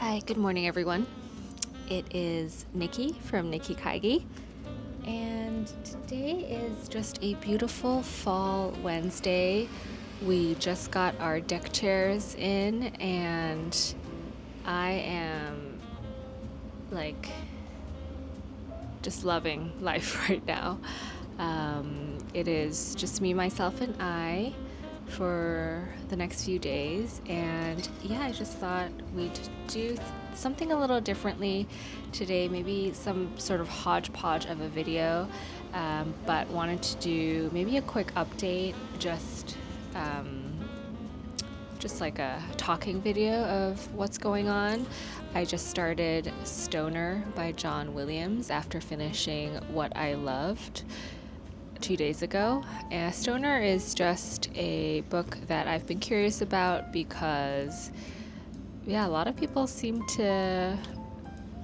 Hi, good morning, everyone. It is Nikki from Nikki Kaigi, and today is just a beautiful fall Wednesday. We just got our deck chairs in, and I am like just loving life right now. It is just me, myself, and I for the next few days. And yeah, I just thought we'd do something a little differently today, maybe some sort of hodgepodge of a video, but wanted to do maybe a quick update, just like a talking video of what's going on. I just started Stoner by John Williams after finishing What I Loved 2 days ago. And Stoner is just a book that I've been curious about because, yeah, a lot of people seem to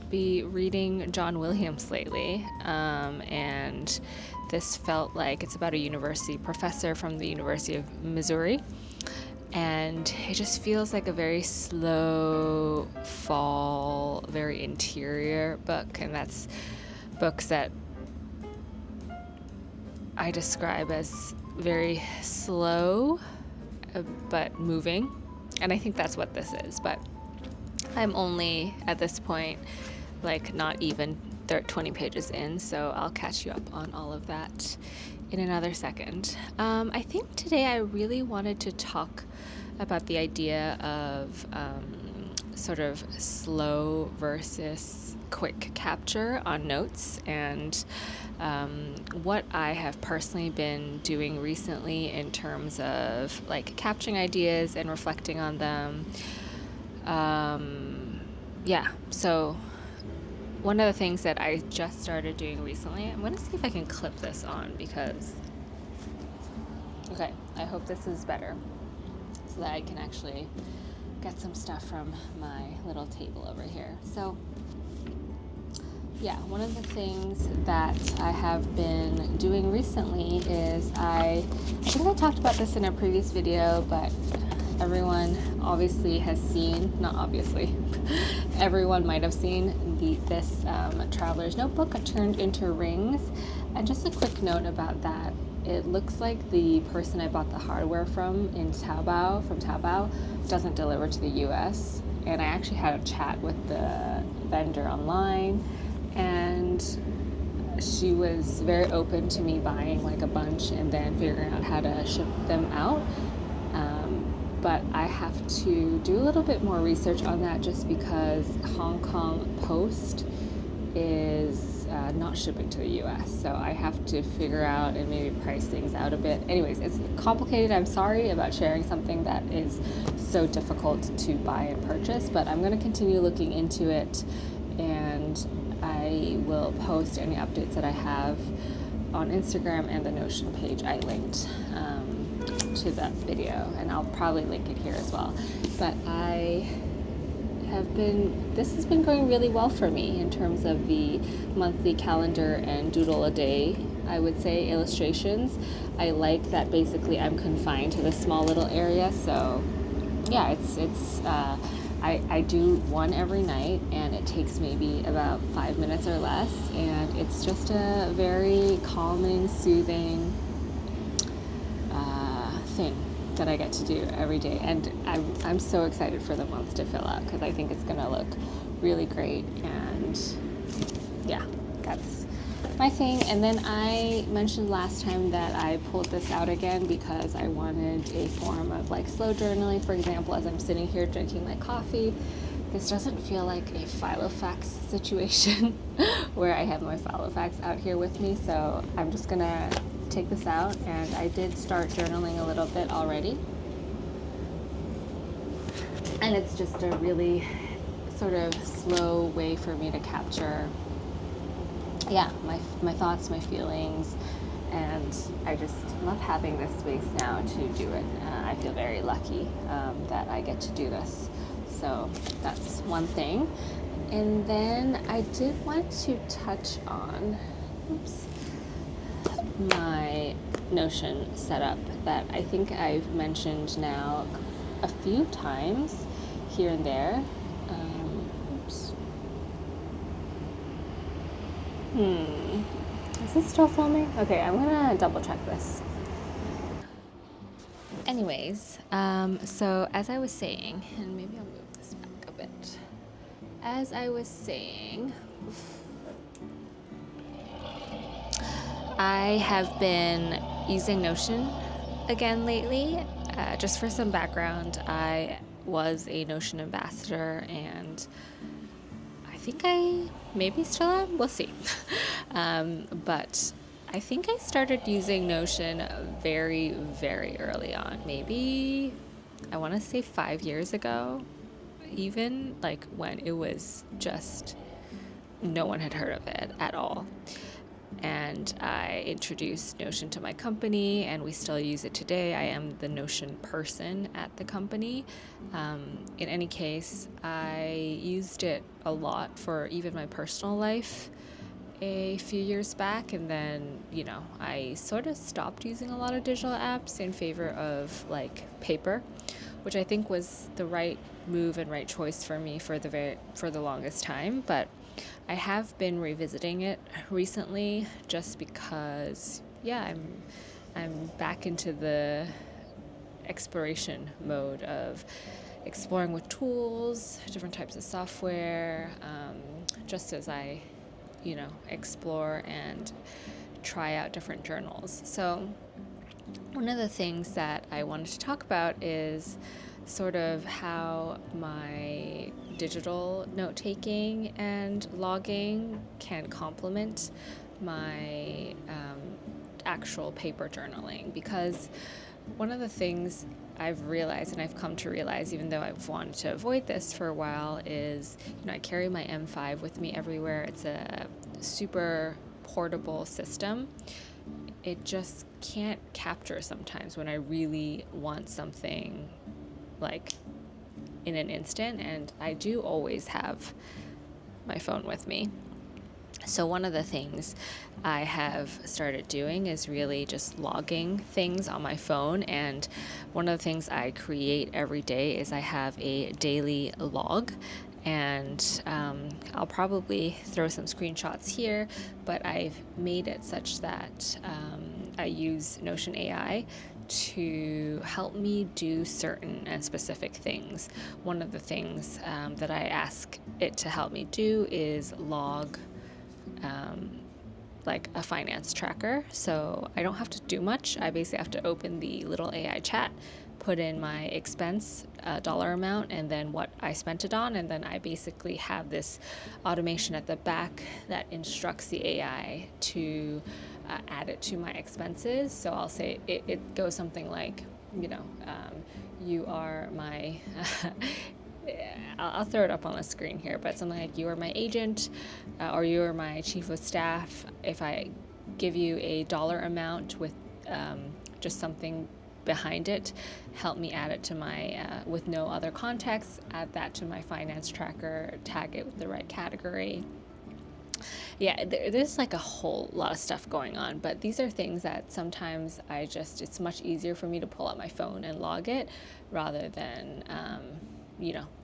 be reading John Williams lately. And this felt like it's about a university professor from the University of Missouri. And it just feels like a very slow fall, very interior book. And that's books that I describe as very slow but moving, and I think that's what this is. But I'm only at this point like not even 20 pages in, so I'll catch you up on all of that in another second. I think today I really wanted to talk about the idea of sort of slow versus quick capture on notes, and what I have personally been doing recently in terms of like capturing ideas and reflecting on them. So one of the things that I just started doing recently, I'm going to see if I can clip this on because, okay, I hope this is better so that I can actually get some stuff from my little table over here. So yeah, one of the things that I have been doing recently is I think I talked about this in a previous video, but everyone obviously has seen, not obviously, everyone might have seen this Traveler's Notebook turned into rings. And just a quick note about that, it looks like the person I bought the hardware from Taobao doesn't deliver to the US. And I actually had a chat with the vendor online, and she was very open to me buying like a bunch and then figuring out how to ship them out. But I have to do a little bit more research on that just because Hong Kong Post is not shipping to the US. So I have to figure out and maybe price things out a bit. Anyways, it's complicated. I'm sorry about sharing something that is so difficult to buy and purchase, but I'm going to continue looking into it, and I will post any updates that I have on Instagram and the Notion page I linked to that video, and I'll probably link it here as well. But this has been going really well for me in terms of the monthly calendar and doodle a day, I would say, illustrations. I like that basically I'm confined to this small little area, so yeah, I do one every night, and it takes maybe about 5 minutes or less, and it's just a very calming, soothing thing that I get to do every day. And I'm so excited for the month to fill out because I think it's going to look really great. And yeah, that's my thing. And then I mentioned last time that I pulled this out again because I wanted a form of like slow journaling. For example, as I'm sitting here drinking my coffee, this doesn't feel like a Filofax situation where I have my Filofax out here with me. So I'm just gonna take this out, and I did start journaling a little bit already. And it's just a really sort of slow way for me to capture my thoughts, my feelings, and I just love having this space now to do it. I feel very lucky that I get to do this. So that's one thing. And then I did want to touch on my Notion setup that I think I've mentioned now a few times here and there. Is it still filming? Okay, I'm gonna double check this. Anyways, so as I was saying, and maybe I'll move this back a bit. As I was saying, I have been using Notion again lately. Just for some background, I was a Notion ambassador, and I think I maybe still am. We'll see. But I think I started using Notion very, very early on. Maybe I want to say 5 years ago, even like when it was just no one had heard of it at all. And I introduced Notion to my company, and we still use it today. I am the Notion person at the company. In any case, I used it a lot for even my personal life a few years back, and then, I sort of stopped using a lot of digital apps in favor of like paper, which I think was the right move and right choice for me for the longest time. But I have been revisiting it recently just because, yeah, I'm back into the exploration mode of exploring with tools, different types of software, just as I, explore and try out different journals. So one of the things that I wanted to talk about is sort of how my digital note-taking and logging can complement my actual paper journaling, because one of the things I've realized, and I've come to realize, even though I've wanted to avoid this for a while, is, I carry my M5 with me everywhere. It's a super portable system. It just can't capture sometimes when I really want something like in an instant, and I do always have my phone with me. So one of the things I have started doing is really just logging things on my phone. And one of the things I create every day is I have a daily log. And I'll probably throw some screenshots here, but I've made it such that I use Notion AI to help me do certain and specific things. One of the things that I ask it to help me do is log like a finance tracker. So I don't have to do much. I basically have to open the little AI chat, put in my expense dollar amount, and then what I spent it on, and then I basically have this automation at the back that instructs the AI to add it to my expenses. So I'll say it goes something like, you are my I'll throw it up on the screen here, but something like, you are my agent, or you are my chief of staff. If I give you a dollar amount with just something behind it, help me add it to my, with no other context, add that to my finance tracker, tag it with the right category. Yeah, there's like a whole lot of stuff going on, but these are things that sometimes it's much easier for me to pull out my phone and log it rather than,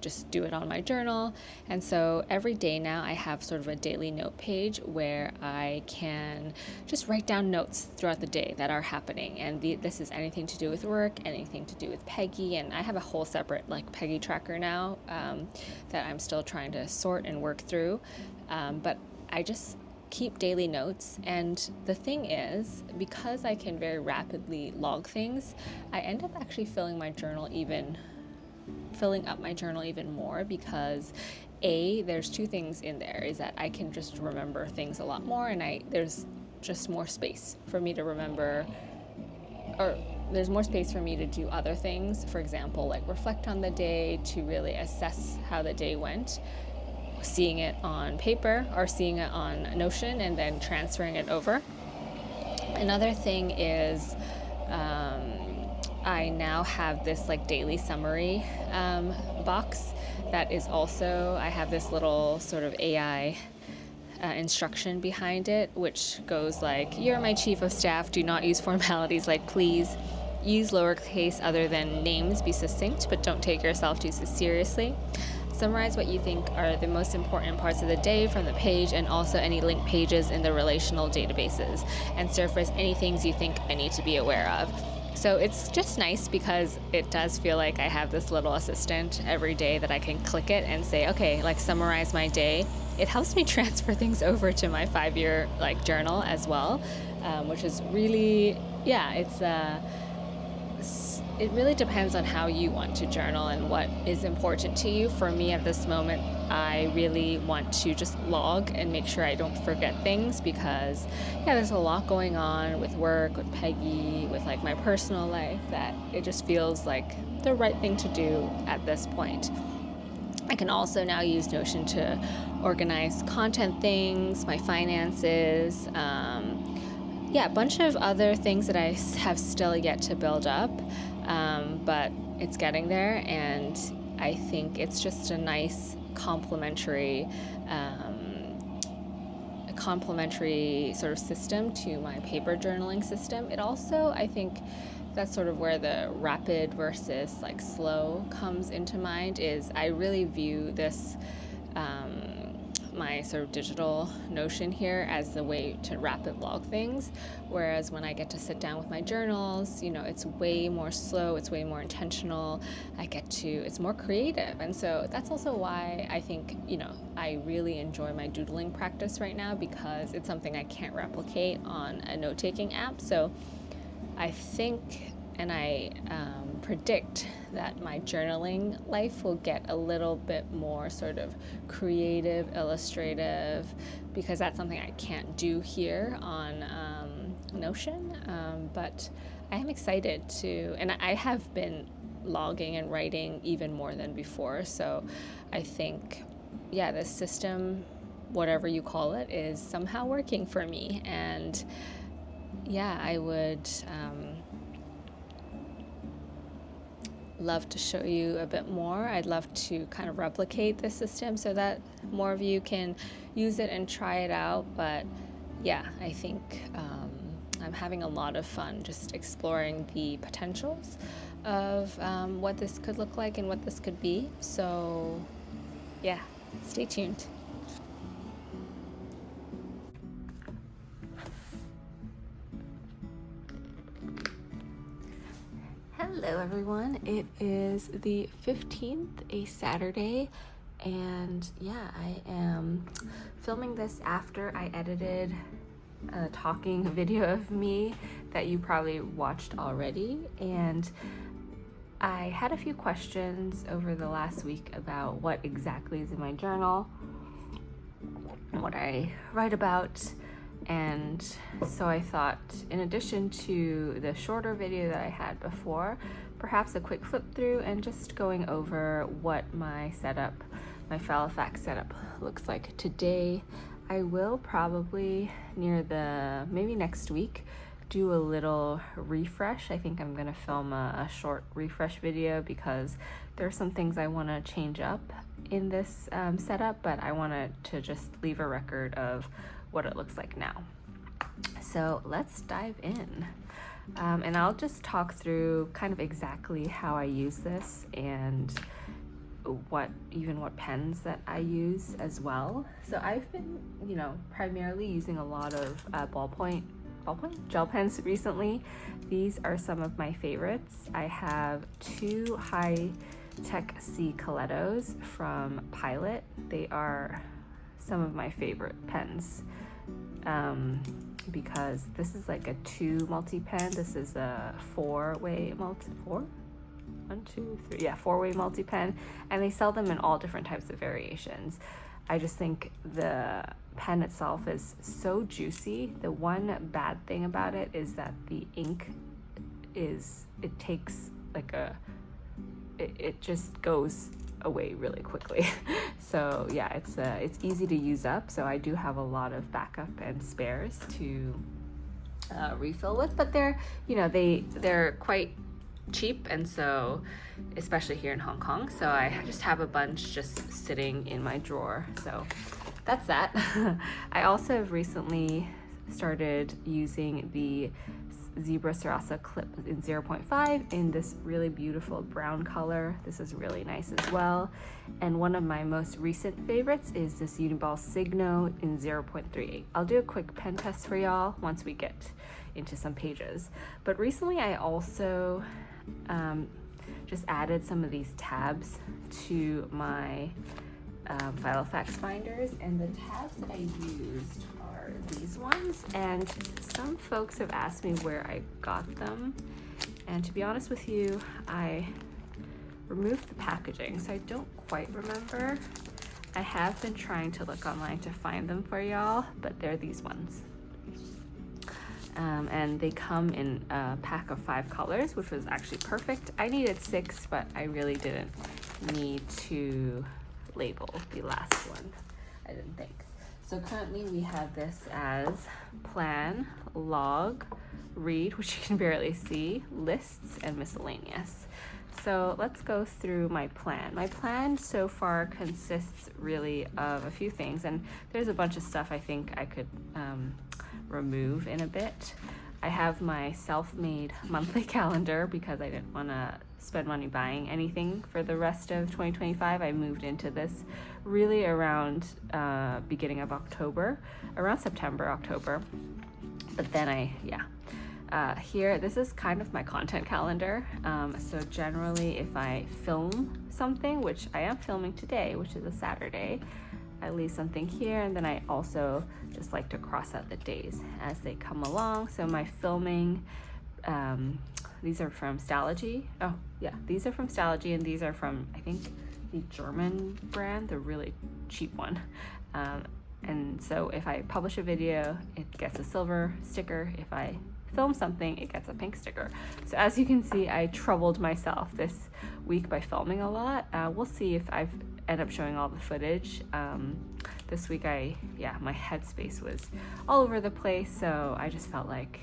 just do it on my journal. And so every day now I have sort of a daily note page where I can just write down notes throughout the day that are happening. And this is anything to do with work, anything to do with Peggy. And I have a whole separate like Peggy tracker now that I'm still trying to sort and work through. But I just keep daily notes. And the thing is, because I can very rapidly log things, I end up actually filling up my journal even more, because there's two things in there, is that I can just remember things a lot more, and there's just more space for me to remember, or there's more space for me to do other things. For example, like reflect on the day, to really assess how the day went, seeing it on paper or seeing it on Notion and then transferring it over. Another thing is I now have this like daily summary box that is also, I have this little sort of AI instruction behind it, which goes like, you're my chief of staff, do not use formalities like please, use lowercase other than names, be succinct, but don't take yourself too seriously. So Summarize what you think are the most important parts of the day from the page, and also any linked pages in the relational databases, and surface any things you think I need to be aware of. So it's just nice because it does feel like I have this little assistant every day that I can click it and say, okay, like summarize my day. It helps me transfer things over to my 5-year like journal as well, which is really, yeah, it really depends on how you want to journal and what is important to you. For me at this moment, I really want to just log and make sure I don't forget things, because yeah, there's a lot going on with work, with Peggy, with like my personal life, that it just feels like the right thing to do at this point. I can also now use Notion to organize content things, my finances, a bunch of other things that I have still yet to build up, but it's getting there, and I think it's just a nice complementary sort of system to my paper journaling system. It also, I think, that's sort of where the rapid versus like slow comes into mind, is I really view this my sort of digital Notion here as the way to rapid log things, whereas when I get to sit down with my journals, it's way more slow, it's way more intentional, it's more creative. And so that's also why I think, I really enjoy my doodling practice right now, because it's something I can't replicate on a note-taking app. So I think, and I predict that my journaling life will get a little bit more sort of creative, illustrative, because that's something I can't do here on Notion. But I am excited to, and I have been logging and writing even more than before. So I think, this system, whatever you call it, is somehow working for me. And I would love to show you a bit more. I'd love to kind of replicate this system so that more of you can use it and try it out. But I think I'm having a lot of fun just exploring the potentials of what this could look like and what this could be. So stay tuned. Hello everyone, it is the 15th, a Saturday, and I am filming this after I edited a talking video of me that you probably watched already. And I had a few questions over the last week about what exactly is in my journal, what I write about. And so I thought, in addition to the shorter video that I had before, perhaps a quick flip through and just going over what my Filofax setup looks like today. I will probably maybe next week, do a little refresh. I think I'm gonna film a short refresh video, because there are some things I wanna change up in this setup, but I wanted to just leave a record of what it looks like now. So let's dive in. And I'll just talk through kind of exactly how I use this, and what pens that I use as well. So I've been, primarily using a lot of ballpoint gel pens recently. These are some of my favorites. I have 2 high-tech C Colettos from Pilot. They are some of my favorite pens, because this is like a 2 multi-pen. This is a 4-way multi-pen, and they sell them in all different types of variations. I just think the pen itself is so juicy. The one bad thing about it is that the ink it just goes away really quickly. So it's easy to use up. So I do have a lot of backup and spares to refill with, but they're quite cheap, and so especially here in Hong Kong, so I just have a bunch just sitting in my drawer. So that's that. I also have recently started using the Zebra Sarasa clip in 0.5 in this really beautiful brown color. This is really nice as well. And one of my most recent favorites is this Uniball Signo in 0.38. I'll do a quick pen test for y'all once we get into some pages. But recently I also just added some of these tabs to my Filofax binders, and the tabs that I used are these ones, and some folks have asked me where I got them, and to be honest with you, I removed the packaging, so I don't quite remember. I have been trying to look online to find them for y'all, but they're these ones. And they come in a pack of 5 colors, which was actually perfect. I needed 6, but I really didn't need to label the last one, I didn't think. So currently we have this as plan, log, read, which you can barely see, lists, and miscellaneous. So let's go through my plan. My plan so far consists really of a few things, and there's a bunch of stuff I think I could remove in a bit. I have my self-made monthly calendar because I didn't want to spend money buying anything for the rest of 2025. I moved into this really around beginning of October, around September, October. But then here, this is kind of my content calendar. So generally if I film something, which I am filming today, which is a Saturday, I leave something here, and then I also just like to cross out the days as they come along. So my filming, these are from Stalogy. Oh yeah, these are from Stalogy, and these are from, I think, the German brand, the really cheap one. And so if I publish a video, it gets a silver sticker. If I film something, it gets a pink sticker. So as you can see, I troubled myself this week by filming a lot. We'll see if I've end up showing all the footage. This week my headspace was all over the place, so I just felt like,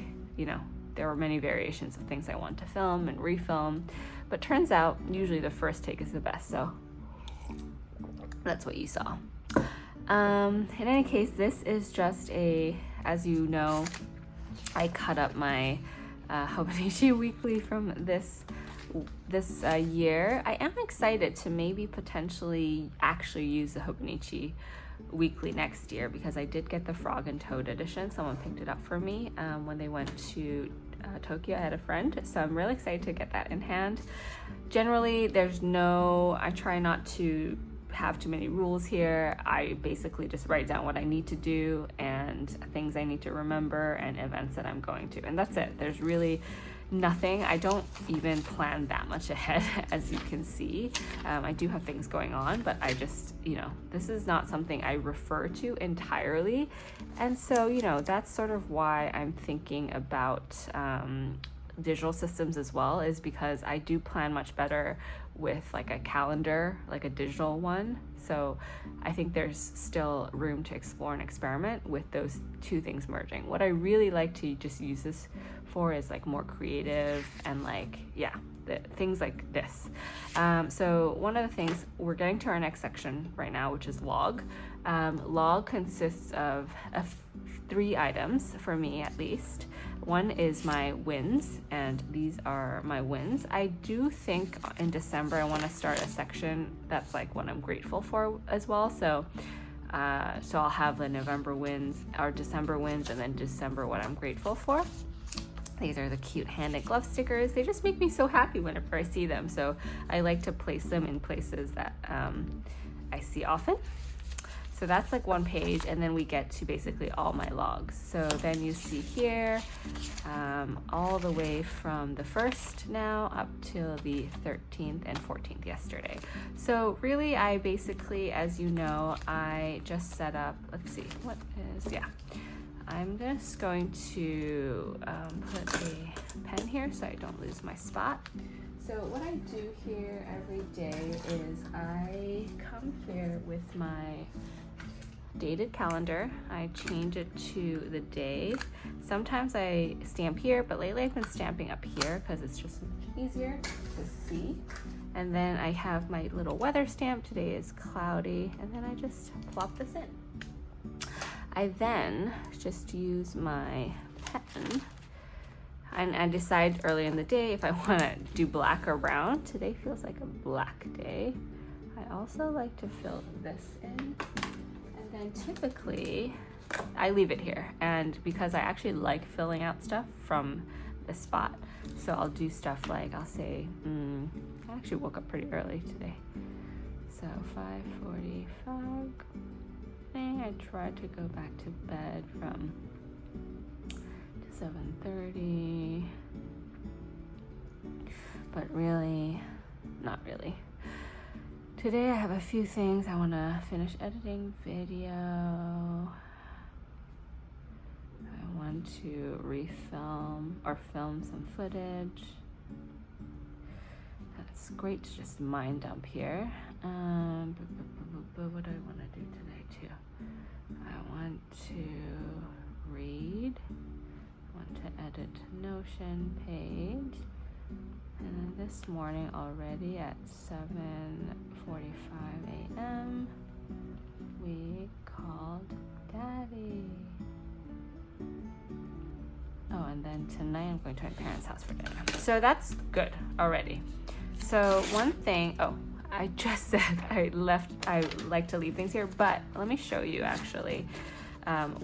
there were many variations of things I want to film and refilm, but turns out usually the first take is the best, so that's what you saw. In any case, this is just as you know, I cut up my Hobonichi weekly from this year. I am excited to maybe potentially actually use the Hobonichi weekly next year, because I did get the Frog and Toad edition. Someone picked it up for me when they went to Tokyo. I had a friend, so I'm really excited to get that in hand. Generally, I try not to have too many rules here. I basically just write down what I need to do and things I need to remember and events that I'm going to, and that's it. There's really nothing. I don't even plan that much ahead, as you can see. I do have things going on, but I just, this is not something I refer to entirely. And so, that's sort of why I'm thinking about digital systems as well, is because I do plan much better with like a calendar, like a digital one. So I think there's still room to explore and experiment with those two things merging. What I really like to just use this for is like more creative and things like this. So one of the things, we're getting to our next section right now, which is log. Log consists of 3 items for me, at least. One is my wins, and these are my wins. I do think in December I want to start a section that's like what I'm grateful for as well. So I'll have the November wins, or December wins, and then December what I'm grateful for. These are the cute hand and glove stickers. They just make me so happy whenever I see them. So I like to place them in places that I see often. So that's like one page, and then we get to basically all my logs. So then you see here all the way from the 1st now up till the 13th and 14th yesterday. So really I basically, as you know, I just set up, I'm just going to put a pen here so I don't lose my spot. So what I do here every day is I come here with my dated calendar. I change it to the day. Sometimes I stamp here, but lately I've been stamping up here because it's just much easier to see. And then I have my little weather stamp. Today is cloudy, and then I just plop this in. I then just use my pen. And I decide early in the day if I want to do black or brown. Today feels like a black day. I also like to fill this in, and then typically I leave it here, and because I actually like filling out stuff from this spot, so I'll do stuff like, I'll say, I actually woke up pretty early today, so 5:45. I tried to go back to bed from 7:30, but really, not really. Today I have a few things. I want to finish editing video. I want to refilm or film some footage. That's great to just mind dump here. What do I want to do today too? I want to read. I want to edit Notion page. And then this morning already at 7:45 a.m. we called Daddy. Oh, and then tonight I'm going to my parents' house for dinner. So that's good already. So one thing, I just said I like to leave things here, but let me show you actually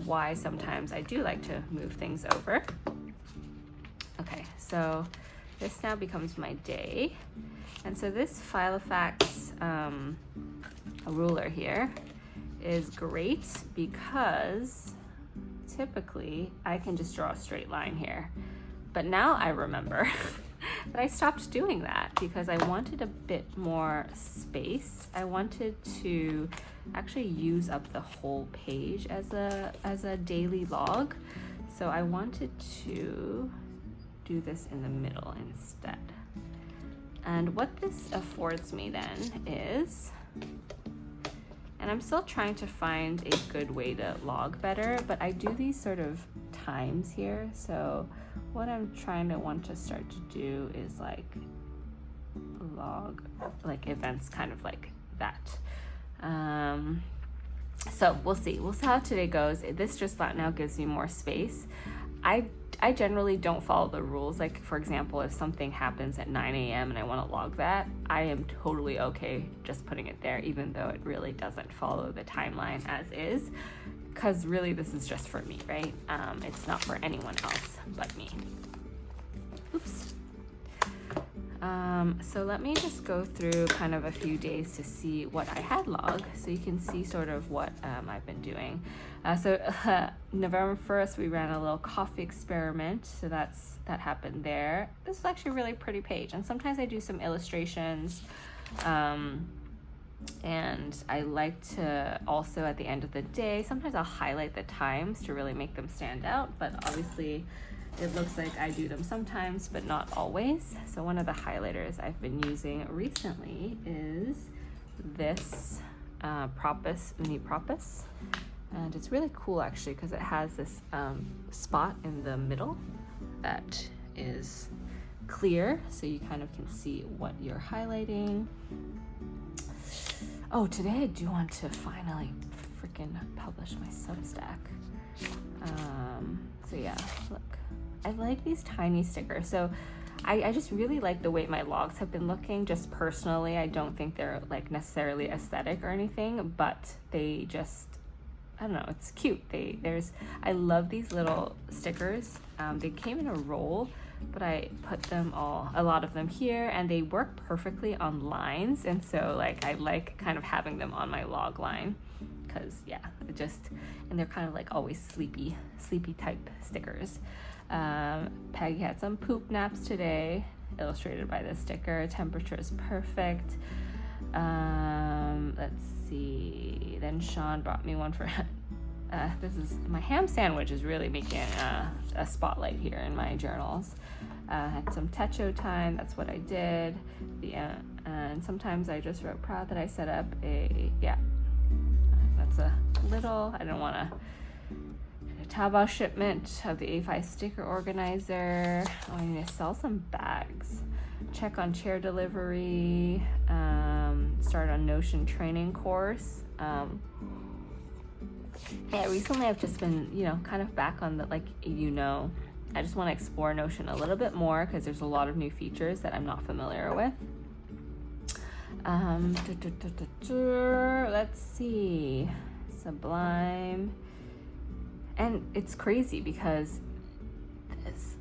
why sometimes I do like to move things over. Okay, so this now becomes my day. And so this Filofax ruler here is great because typically I can just draw a straight line here. But now I remember that I stopped doing that because I wanted a bit more space. I wanted to actually use up the whole page as a daily log. So I wanted to do this in the middle instead. And what this affords me then is, and I'm still trying to find a good way to log better, but I do these sort of times here. So what I'm want to start to do is like log like events kind of like that. So we'll see how today goes. This just now gives me more space. I generally don't follow the rules. Like, for example, if something happens at 9 a.m. and I want to log that, I am totally okay just putting it there, even though it really doesn't follow the timeline as is, because really this is just for me, right? It's not for anyone else but me. Oops. So let me just go through kind of a few days to see what I had logged, so you can see sort of what I've been doing. November 1st, we ran a little coffee experiment, so that happened there. This is actually a really pretty page, and sometimes I do some illustrations, and I like to also at the end of the day, sometimes I'll highlight the times to really make them stand out, but obviously it looks like I do them sometimes, but not always. So one of the highlighters I've been using recently is this mini Propus. And it's really cool actually because it has this spot in the middle that is clear, so you kind of can see what you're highlighting. Oh, today I do want to finally freaking publish my Substack. So yeah, look. I like these tiny stickers. So I just really like the way my logs have been looking. Just personally, I don't think they're like necessarily aesthetic or anything, but they just, I don't know, it's cute. I love these little stickers. They came in a roll, but I put a lot of them here, and they work perfectly on lines. And so like I like kind of having them on my log line, because yeah, and they're kind of like always sleepy type stickers. Peggy had some poop naps today, illustrated by this sticker. Temperature is perfect. Let's see. Then Sean brought me one for this is my ham sandwich is really making a spotlight here in my journals. Had some techo time. That's what I did. And sometimes I just wrote proud that I set up that's a little, I don't want to Taobao shipment of the A5 sticker organizer. I need to sell some bags. Check on chair delivery. Start on Notion training course. Recently I've just been, kind of back on the, I just want to explore Notion a little bit more because there's a lot of new features that I'm not familiar with. Let's see. Sublime. And it's crazy because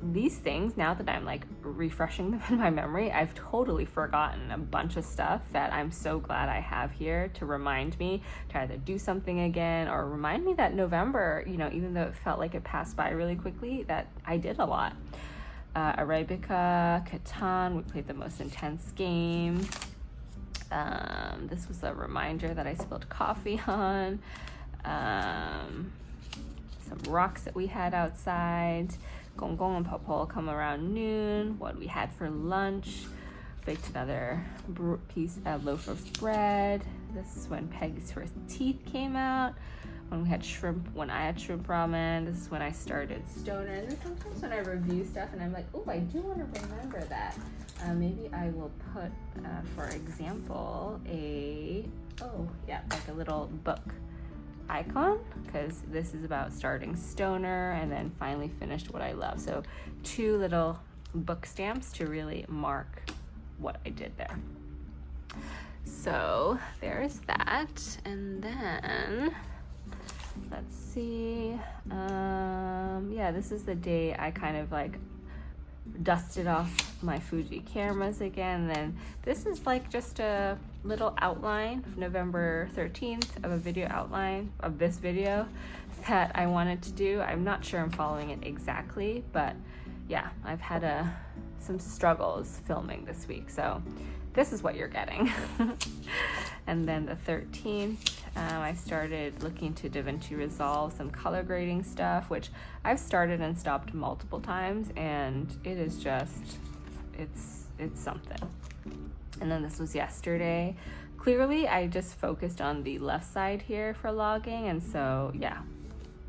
these things, now that I'm like refreshing them in my memory, I've totally forgotten a bunch of stuff that I'm so glad I have here to remind me to either do something again or remind me that November, you know, even though it felt like it passed by really quickly, that I did a lot. Arabica, Catan, we played the most intense game. This was a reminder that I spilled coffee on. Some rocks that we had outside. Gong Gong and Paul come around noon. What we had for lunch. Baked another loaf of bread. This is when Peg's first teeth came out. When I had shrimp ramen. This is when I started Stoner. And then sometimes when I review stuff and I'm like, oh, I do want to remember that. Maybe I will put, for example, like a little book icon, because this is about starting Stoner and then finally finished what I love. So 2 little book stamps to really mark what I did there. So there's that. And then let's see. This is the day I kind of like dusted off my Fuji cameras again. Then this is like just a little outline of November 13th of a video outline of this video that I wanted to do. I'm not sure I'm following it exactly, but yeah, I've had some struggles filming this week, so this is what you're getting. And then the 13th, I started looking to DaVinci Resolve some color grading stuff, which I've started and stopped multiple times, and it is just, it's something. And then this was yesterday. Clearly, I just focused on the left side here for logging, and so yeah,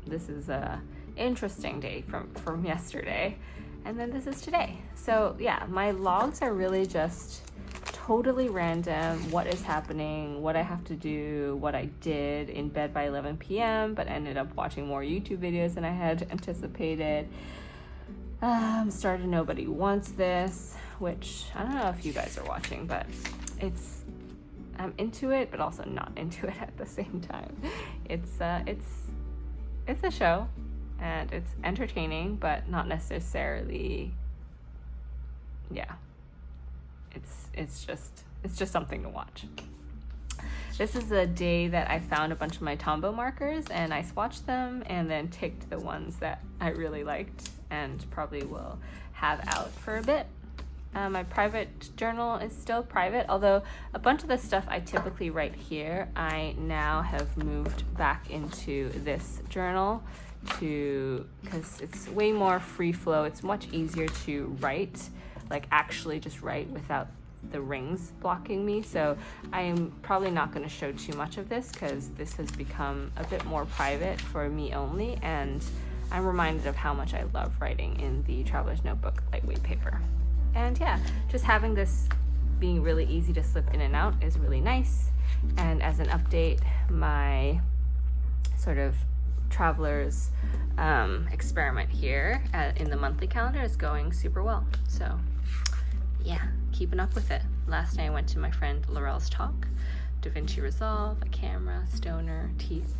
this is a interesting day from yesterday. And then this is today. So yeah, my logs are really just totally random, what is happening, what I have to do, what I did in bed by 11 p.m. but ended up watching more YouTube videos than I had anticipated. Started Nobody Wants This, which I don't know if you guys are watching, but I'm into it, but also not into it at the same time. It's a show, and it's entertaining, but not necessarily, yeah. It's just something to watch. This is a day that I found a bunch of my Tombow markers, and I swatched them and then ticked the ones that I really liked and probably will have out for a bit. My private journal is still private, although a bunch of the stuff I typically write here, I now have moved back into this journal because it's way more free flow. It's much easier to write, like actually just write without the rings blocking me. So I'm probably not going to show too much of this because this has become a bit more private for me only, and I'm reminded of how much I love writing in the Traveler's Notebook lightweight paper. And yeah, just having this being really easy to slip in and out is really nice. And as an update, my sort of Traveler's experiment here in the monthly calendar is going super well. So yeah, keeping up with it. Last night I went to my friend Laurel's talk, DaVinci Resolve, a camera, Stoner, teeth.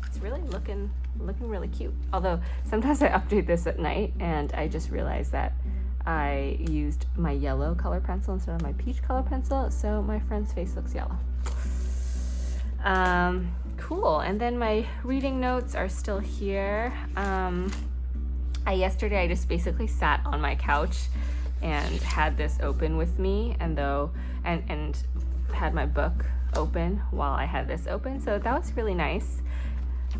It's really looking really cute. Although sometimes I update this at night and I just realized that I used my yellow color pencil instead of my peach color pencil, so my friend's face looks yellow. Cool. And then my reading notes are still here. Yesterday I just basically sat on my couch and had this open with me, and had my book open while I had this open, so that was really nice.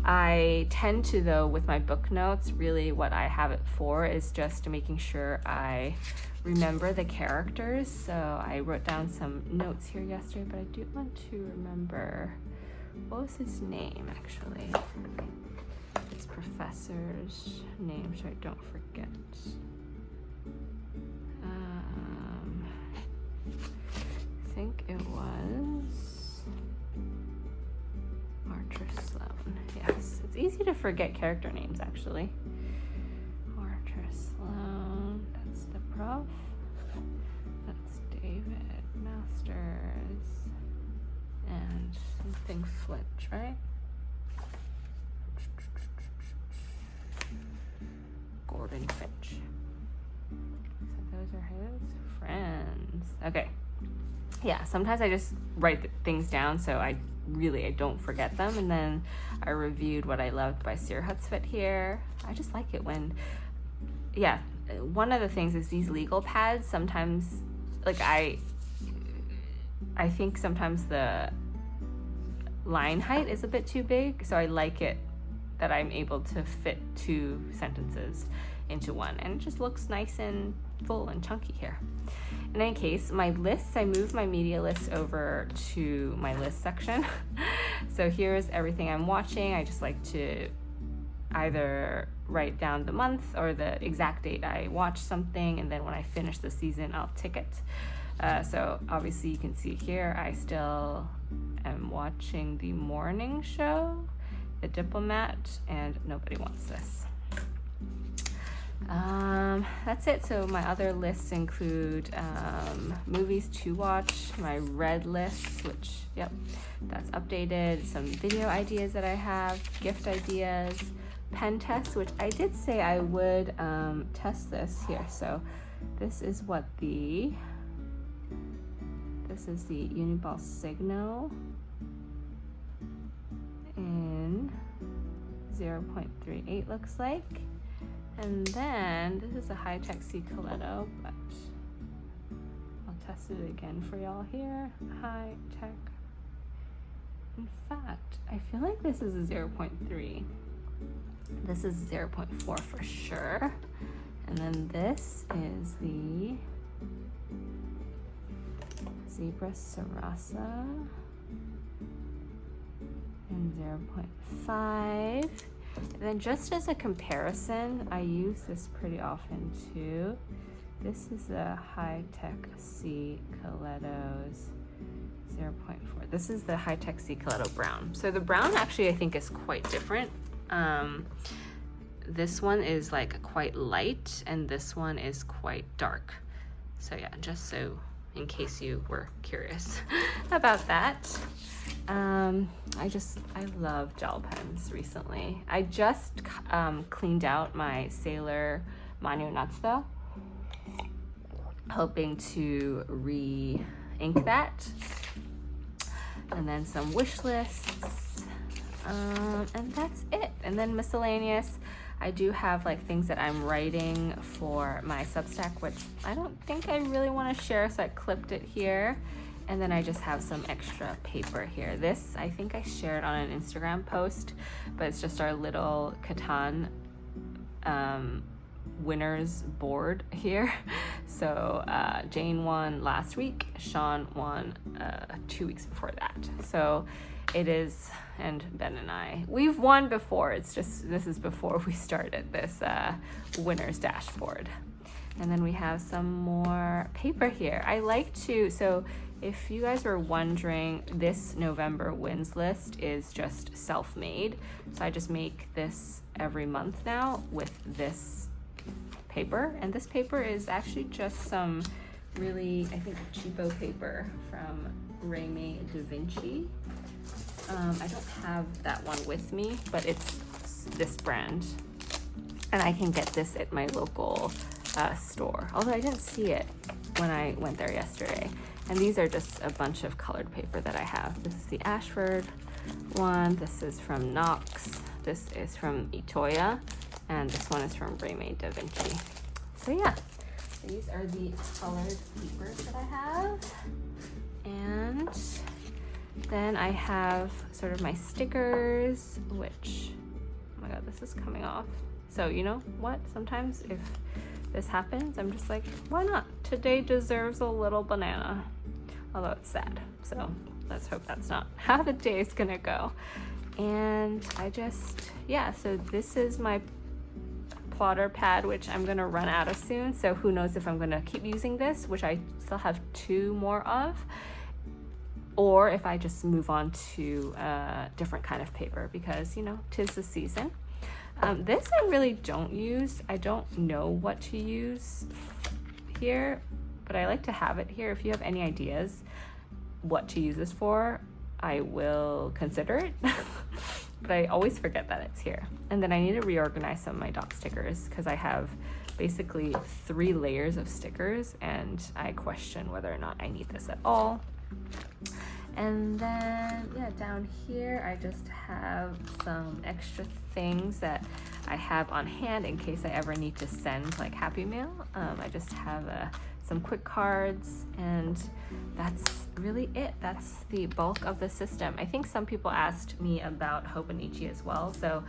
I tend to, though, with my book notes, really what I have it for is just making sure I remember the characters. So I wrote down some notes here yesterday, but I do want to remember, what was his name actually? His professor's name, so I don't forget. I think it was Archer Sloan. Yes, it's easy to forget character names actually. Archer thing flinch, right? Gordon Finch. So those are his friends. Okay. Yeah, sometimes I just write things down so I don't forget them. And then I reviewed What I Loved by Sir Hutsfit here. I just like it when, yeah, one of the things is these legal pads sometimes, like I think sometimes the line height is a bit too big, so I like it that I'm able to fit 2 sentences into one, and it just looks nice and full and chunky here. In any case, my lists, I moved my media list over to my list section. So here's everything I'm watching. I just like to either write down the month or the exact date I watched something, and then when I finish the season, I'll tick it. So obviously you can see here, I still am watching the morning show, The Diplomat, and Nobody Wants This. That's it. So my other lists include movies to watch, my read list, which, yep, that's updated, some video ideas that I have, gift ideas, pen tests, which I did say I would test this here. So this is the Uniball Signo in 0.38 looks like. And then this is a high-tech C Coletto, but I'll test it again for y'all here. High-tech. In fact, I feel like this is a 0.3. This is 0.4 for sure. And then this is the Zebra Sarasa in 0.5. And then just as a comparison, I use this pretty often too. This is the high-tech C Coletto's 0.4. This is the high-tech C Coletto brown. So the brown actually I think is quite different. This one is like quite light and this one is quite dark. So yeah, just so in case you were curious about that. I love gel pens recently. I just cleaned out my Sailor Manu Nuts though, hoping to re-ink that. And then some wish lists, and that's it. And then miscellaneous, I do have like things that I'm writing for my Substack, which I don't think I really want to share, so I clipped it here. And then I just have some extra paper here. This, I think I shared on an Instagram post, but it's just our little Catan winners board here. So Jane won last week, Sean won 2 weeks before that. So it is, and Ben and I, we've won before. It's just, this is before we started this winners dashboard. And then we have some more paper here. I like to, so if you guys were wondering, this November wins list is just self-made. So I just make this every month now with this paper. And this paper is actually just some really, I think, cheapo paper from Reme Da Vinci. I don't have that one with me, but it's this brand. And I can get this at my local store, although I didn't see it when I went there yesterday. And these are just a bunch of colored paper that I have. This is the Ashford one. This is from Knox. This is from Itoya. And this one is from Reme Da Vinci. So yeah, these are the colored papers that I have. And then I have sort of my stickers, which, oh my God, this is coming off. So you know what? Sometimes if this happens, I'm just like, why not? Today deserves a little banana. Although it's sad. So let's hope that's not how the day is gonna go. And I just, yeah, so this is my plotter pad, which I'm gonna run out of soon. So who knows if I'm gonna keep using this, which I still have 2 more of, or if I just move on to a different kind of paper because, you know, 'tis the season. This I really don't use. I don't know what to use here, but I like to have it here. If you have any ideas what to use this for, I will consider it. But I always forget that it's here. And then I need to reorganize some of my dot stickers because I have basically 3 layers of stickers and I question whether or not I need this at all. And then, yeah, down here I just have some extra things that I have on hand in case I ever need to send like Happy Mail. I just have some quick cards, and that's really it. That's the bulk of the system. I think some people asked me about Hobonichi as well, so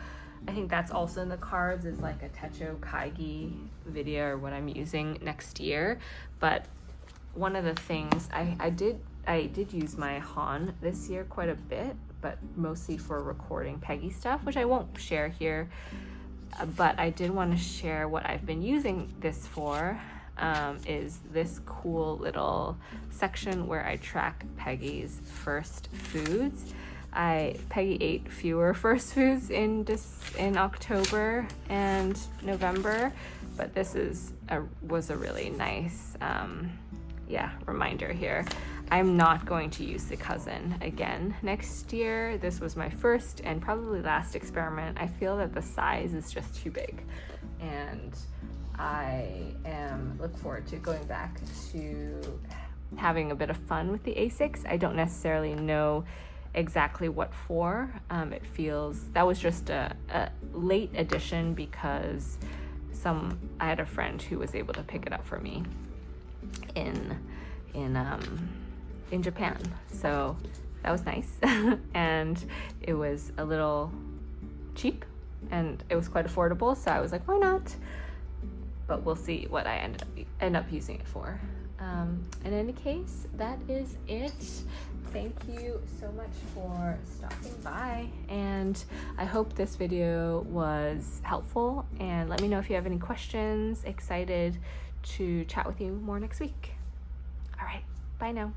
I think that's also in the cards, is like a Techo Kaigi video or what I'm using next year. But one of the things I did use my Han this year quite a bit, but mostly for recording Peggy stuff, which I won't share here. But I did want to share what I've been using this for. Is this cool little section where I track Peggy's first foods. Peggy ate fewer first foods in October and November, but this was a really nice reminder here. I'm not going to use the cousin again next year. This was my first and probably last experiment. I feel that the size is just too big, and I look forward to going back to having a bit of fun with the A6. I don't necessarily know exactly what for. It feels that was just a late addition because I had a friend who was able to pick it up for me in Japan, so that was nice. And it was a little cheap and it was quite affordable, so I was like, why not? But we'll see what I end up using it for. In any case, that is it. Thank you so much for stopping by, and I hope this video was helpful, and let me know if you have any questions. Excited to chat with you more next week. All right, bye now.